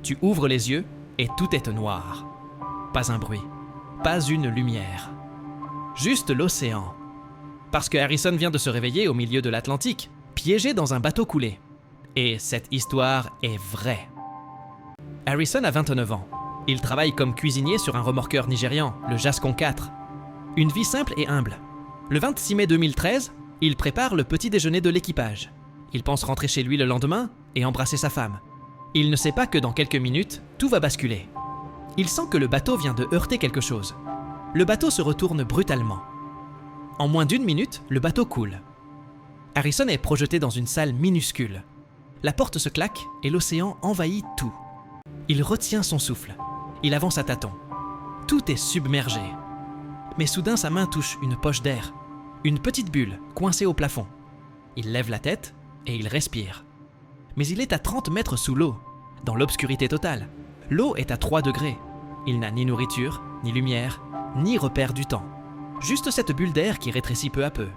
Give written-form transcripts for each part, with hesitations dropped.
Tu ouvres les yeux et tout est noir. Pas un bruit, pas une lumière. Juste l'océan. Parce que Harrison vient de se réveiller au milieu de l'Atlantique, piégé dans un bateau coulé. Et cette histoire est vraie. Harrison a 29 ans. Il travaille comme cuisinier sur un remorqueur nigérian, le Jascon 4. Une vie simple et humble. Le 26 mai 2013, il prépare le petit déjeuner de l'équipage. Il pense rentrer chez lui le lendemain et embrasser sa femme. Il ne sait pas que dans quelques minutes, tout va basculer. Il sent que le bateau vient de heurter quelque chose. Le bateau se retourne brutalement. En moins d'1 minute, le bateau coule. Harrison est projeté dans une salle minuscule. La porte se claque et l'océan envahit tout. Il retient son souffle. Il avance à tâtons. Tout est submergé. Mais soudain, sa main touche une poche d'air. Une petite bulle coincée au plafond. Il lève la tête et il respire. Mais il est à 30 mètres sous l'eau, dans l'obscurité totale. L'eau est à 3 degrés. Il n'a ni nourriture, ni lumière, ni repère du temps. Juste cette bulle d'air qui rétrécit peu à peu.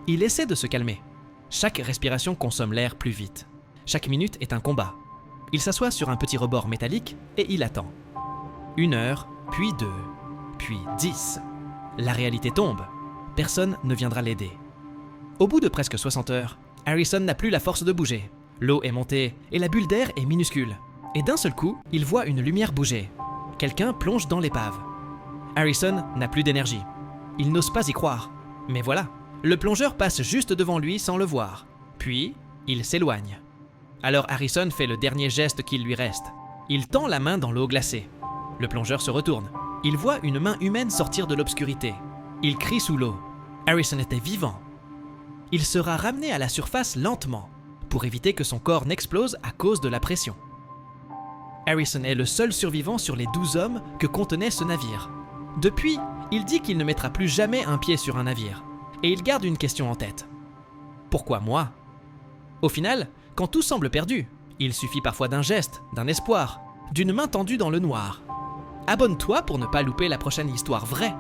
Il essaie de se calmer. Chaque respiration consomme l'air plus vite. Chaque minute est un combat. Il s'assoit sur un petit rebord métallique et il attend. 1 heure, puis 2, puis 10. La réalité tombe. Personne ne viendra l'aider. Au bout de presque 60 heures, Harrison n'a plus la force de bouger. L'eau est montée et la bulle d'air est minuscule. Et d'un seul coup, il voit une lumière bouger. Quelqu'un plonge dans l'épave. Harrison n'a plus d'énergie. Il n'ose pas y croire. Mais voilà, le plongeur passe juste devant lui sans le voir. Puis, il s'éloigne. Alors Harrison fait le dernier geste qu'il lui reste. Il tend la main dans l'eau glacée. Le plongeur se retourne. Il voit une main humaine sortir de l'obscurité. Il crie sous l'eau. Harrison était vivant. Il sera ramené à la surface lentement, pour éviter que son corps n'explose à cause de la pression. Harrison est le seul survivant sur les 12 hommes que contenait ce navire. Depuis, il dit qu'il ne mettra plus jamais un pied sur un navire. Et il garde une question en tête. Pourquoi moi ? Au final, quand tout semble perdu, il suffit parfois d'un geste, d'un espoir, d'une main tendue dans le noir. Abonne-toi pour ne pas louper la prochaine histoire vraie.